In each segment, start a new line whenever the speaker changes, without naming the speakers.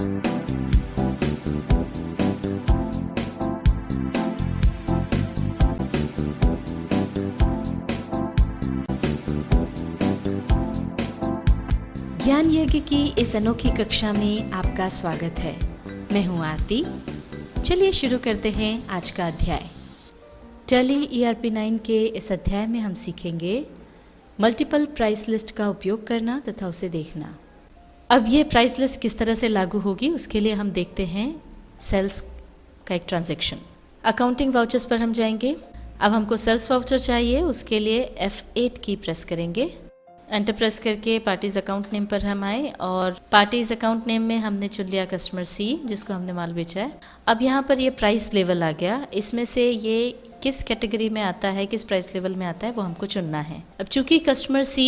ज्ञान यज्ञ की इस अनोखी कक्षा में आपका स्वागत है। मैं हूं आरती। चलिए शुरू करते हैं आज का अध्याय। टैली ERP 9 के इस अध्याय में हम सीखेंगे मल्टीपल प्राइस लिस्ट का उपयोग करना तथा उसे देखना। अब ये प्राइस लिस्ट किस तरह से लागू होगी उसके लिए हम देखते हैं सेल्स का एक ट्रांजैक्शन। अकाउंटिंग वाउचर्स पर हम जाएंगे। अब हमको सेल्स वाउचर चाहिए, उसके लिए F8 की प्रेस करेंगे। एंटर प्रेस करके पार्टीज अकाउंट नेम पर हम आए और पार्टीज अकाउंट नेम में हमने चुन लिया कस्टमर C जिसको हमने माल बेचा है। अब यहाँ पर ये प्राइस लेवल आ गया, इसमें से ये किस कैटेगरी में आता है, किस प्राइस लेवल में आता है वो हमको चुनना है। अब चूंकि कस्टमर C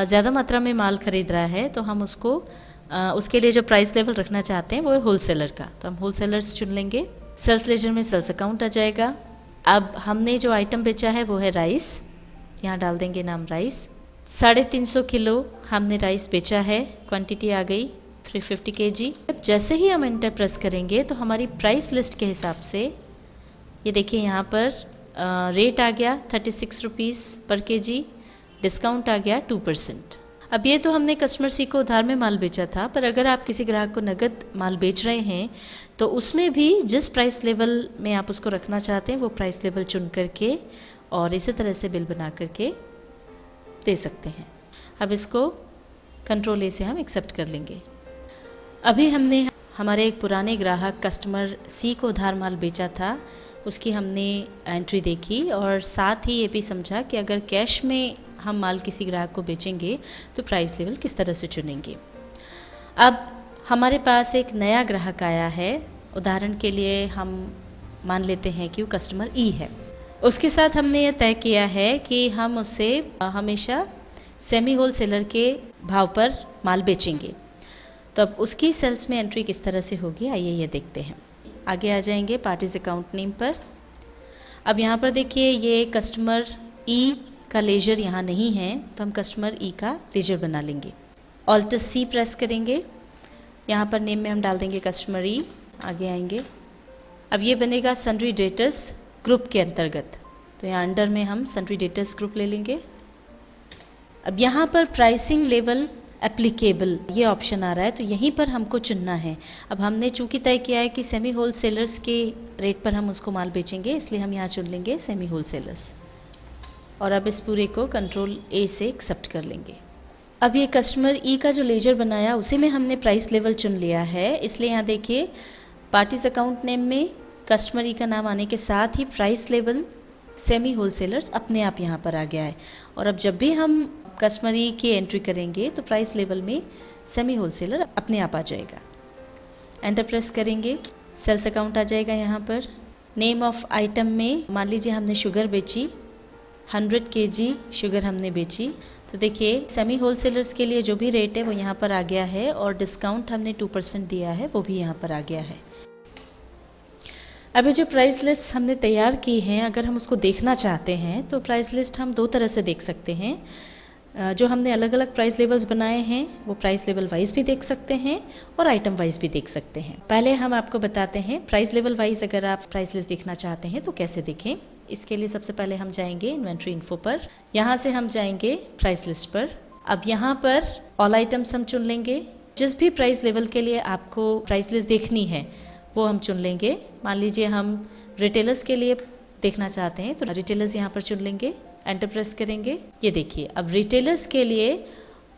ज़्यादा मात्रा में माल खरीद रहा है तो हम उसको उसके लिए जो प्राइस लेवल रखना चाहते हैं वो है होलसेलर का, तो हम होलसेलर्स चुन लेंगे। सेल्स लेजर में सेल्स अकाउंट आ जाएगा। अब हमने जो आइटम बेचा है वो है राइस, यहाँ डाल देंगे नाम राइस। 350 किलो हमने राइस बेचा है, क्वांटिटी आ गई 350 kg। अब जैसे ही हम एंटर प्रेस करेंगे तो हमारी प्राइस लिस्ट के हिसाब से ये देखिए यहाँ पर रेट आ गया 36 रुपीज़ पर kg, डिस्काउंट आ गया 2%। अब ये तो हमने कस्टमर C को उधार में माल बेचा था, पर अगर आप किसी ग्राहक को नगद माल बेच रहे हैं तो उसमें भी जिस प्राइस लेवल में आप उसको रखना चाहते हैं वो प्राइस लेवल चुन करके और इसी तरह से बिल बना करके दे सकते हैं। अब इसको कंट्रोल A से हम एक्सेप्ट कर लेंगे। अभी हमने हमारे एक पुराने ग्राहक कस्टमर C को उधार माल बेचा था, उसकी हमने एंट्री देखी और साथ ही ये भी समझा कि अगर कैश में हम माल किसी ग्राहक को बेचेंगे तो प्राइस लेवल किस तरह से चुनेंगे। अब हमारे पास एक नया ग्राहक आया है, उदाहरण के लिए हम मान लेते हैं कि वो कस्टमर E है। उसके साथ हमने यह तय किया है कि हम उसे हमेशा सेमी होल सेलर के भाव पर माल बेचेंगे। तो अब उसकी सेल्स में एंट्री किस तरह से होगी आइए ये देखते हैं। आगे आ जाएंगे पार्टीज अकाउंट नेम पर। अब यहाँ पर देखिए ये कस्टमर E का लेजर यहाँ नहीं है तो हम कस्टमर E का लेजर बना लेंगे। ऑल्ट C प्रेस करेंगे, यहाँ पर नेम में हम डाल देंगे कस्टमर E। आगे आएंगे, अब ये बनेगा सन्ड्री डेटर्स ग्रुप के अंतर्गत, तो यहाँ अंडर में हम सन्ड्री डेटर्स ग्रुप ले लेंगे। अब यहाँ पर प्राइसिंग लेवल एप्लीकेबल ये ऑप्शन आ रहा है तो यहीं पर हमको चुनना है। अब हमने चूंकि तय किया है कि सेमी होल सेलर्स के रेट पर हम उसको माल बेचेंगे, इसलिए हम यहाँ चुन लेंगे सेमी होल सेलर्स और अब इस पूरे को कंट्रोल A से एक्सेप्ट कर लेंगे। अब ये कस्टमर E का जो लेजर बनाया उसी में हमने प्राइस लेवल चुन लिया है, इसलिए यहाँ देखिए पार्टीज अकाउंट नेम में कस्टमर E का नाम आने के साथ ही प्राइस लेवल सेमी होलसेलर्स अपने आप यहाँ पर आ गया है। और अब जब भी हम कस्टमर E की एंट्री करेंगे तो प्राइस लेवल में सेमी होलसेलर अपने आप आ जाएगा। एंटर प्रेस करेंगे, सेल्स अकाउंट आ जाएगा। यहाँ पर नेम ऑफ आइटम में मान लीजिए हमने शुगर बेची 100 kg शुगर हमने बेची, तो देखिए सेमी होलसेलर्स के लिए जो भी रेट है वो यहाँ पर आ गया है और डिस्काउंट हमने 2% दिया है वो भी यहाँ पर आ गया है। अभी जो प्राइस लिस्ट हमने तैयार की है अगर हम उसको देखना चाहते हैं तो प्राइस लिस्ट हम दो तरह से देख सकते हैं। जो हमने अलग अलग प्राइस लेवल्स बनाए हैं वो प्राइस लेवल वाइज भी देख सकते हैं और आइटम वाइज भी देख सकते हैं। पहले हम आपको बताते हैं प्राइस लेवल वाइज अगर आप प्राइस लिस्ट देखना चाहते हैं तो कैसे देखें। इसके लिए सबसे पहले हम जाएंगे इन्वेंट्री इन्फो पर, यहाँ से हम जाएंगे प्राइस लिस्ट पर। अब यहाँ पर ऑल आइटम्स हम चुन लेंगे। जिस भी प्राइस लेवल के लिए आपको प्राइस लिस्ट देखनी है वो हम चुन लेंगे। मान लीजिए हम रिटेलर्स के लिए देखना चाहते हैं तो रिटेलर्स यहाँ पर चुन लेंगे, एंटर प्रेस करेंगे। ये देखिए अब रिटेलर्स के लिए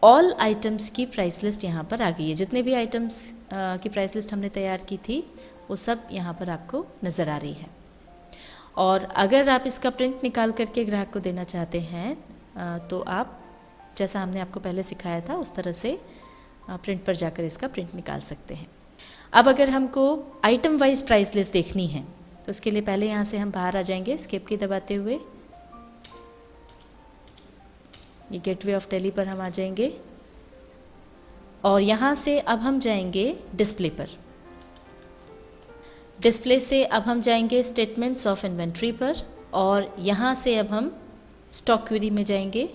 ऑल आइटम्स की प्राइस लिस्ट यहाँ पर आ गई है। जितने भी आइटम्स की प्राइस लिस्ट हमने तैयार की थी वो सब यहाँ पर आपको नज़र आ रही है। और अगर आप इसका प्रिंट निकाल करके ग्राहक को देना चाहते हैं तो आप जैसा हमने आपको पहले सिखाया था उस तरह से प्रिंट पर जाकर इसका प्रिंट निकाल सकते हैं। अब अगर हमको आइटम वाइज प्राइस लिस्ट देखनी है तो उसके लिए पहले यहाँ से हम बाहर आ जाएंगे एस्केप की दबाते हुए। ये गेटवे ऑफ टैली पर हम आ जाएंगे और यहाँ से अब हम जाएंगे डिस्प्ले पर। डिस्प्ले से अब हम जाएंगे स्टेटमेंट्स ऑफ इन्वेंट्री पर और यहाँ से अब हम स्टॉक क्वेरी में जाएंगे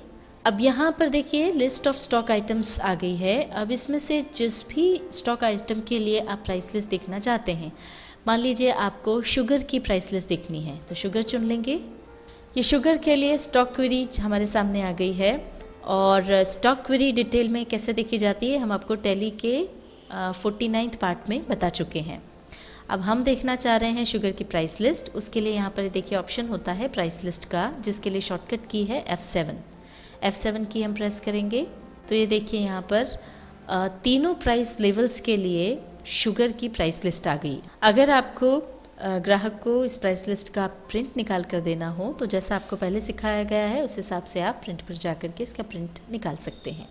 अब यहाँ पर देखिए लिस्ट ऑफ स्टॉक आइटम्स आ गई है। अब इसमें से जिस भी स्टॉक आइटम के लिए आप प्राइस लिस्ट देखना चाहते हैं, मान लीजिए आपको शुगर की प्राइस लिस्ट देखनी है तो शुगर चुन लेंगे। ये शुगर के लिए स्टॉक क्वेरी हमारे सामने आ गई है और स्टॉक क्वेरी डिटेल में कैसे देखी जाती है हम आपको टैली के 49th पार्ट में बता चुके हैं। अब हम देखना चाह रहे हैं शुगर की प्राइस लिस्ट। उसके लिए यहाँ पर देखिए ऑप्शन होता है प्राइस लिस्ट का, जिसके लिए शॉर्टकट की है F7 की हम प्रेस करेंगे तो ये देखिए यहाँ पर तीनों प्राइस लेवल्स के लिए शुगर की प्राइस लिस्ट आ गई। अगर आपको ग्राहक को इस प्राइस लिस्ट का प्रिंट निकाल कर देना हो तो जैसा आपको पहले सिखाया गया है उस हिसाब से आप प्रिंट पर जा कर के इसका प्रिंट निकाल सकते हैं।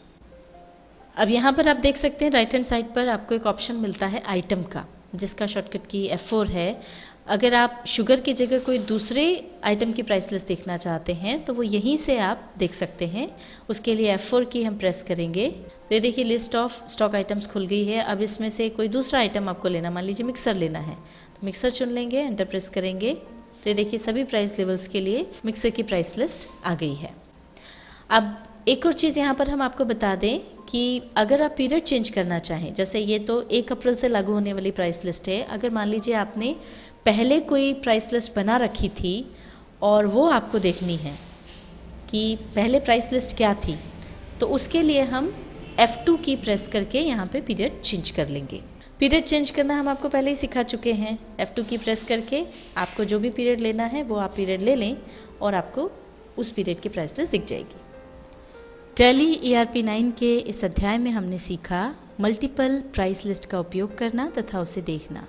अब यहाँ पर आप देख सकते हैं राइट हैंड साइड पर आपको एक ऑप्शन मिलता है आइटम का, जिसका शॉर्टकट की F4 है। अगर आप शुगर की जगह कोई दूसरे आइटम की प्राइस लिस्ट देखना चाहते हैं तो वो यहीं से आप देख सकते हैं। उसके लिए F4 की हम प्रेस करेंगे तो ये देखिए लिस्ट ऑफ स्टॉक आइटम्स खुल गई है। अब इसमें से कोई दूसरा आइटम आपको लेना, मान लीजिए मिक्सर लेना है तो मिक्सर चुन लेंगे, एंटर प्रेस करेंगे तो ये देखिए सभी प्राइस लेवल्स के लिए मिक्सर की प्राइस लिस्ट आ गई है। अब एक और चीज़ यहाँ पर हम आपको बता दें कि अगर आप पीरियड चेंज करना चाहें, जैसे ये तो 1 अप्रैल से लागू होने वाली प्राइस लिस्ट है। अगर मान लीजिए आपने पहले कोई प्राइस लिस्ट बना रखी थी और वो आपको देखनी है कि पहले प्राइस लिस्ट क्या थी, तो उसके लिए हम F2 की प्रेस करके यहाँ पे पीरियड चेंज कर लेंगे। पीरियड चेंज करना हम आपको पहले ही सिखा चुके हैं। F2 की प्रेस करके आपको जो भी पीरियड लेना है वो आप पीरियड ले लें और आपको उस पीरियड की प्राइस लिस्ट दिख जाएगी। टैली ERP 9 के इस अध्याय में हमने सीखा मल्टीपल प्राइस लिस्ट का उपयोग करना तथा उसे देखना।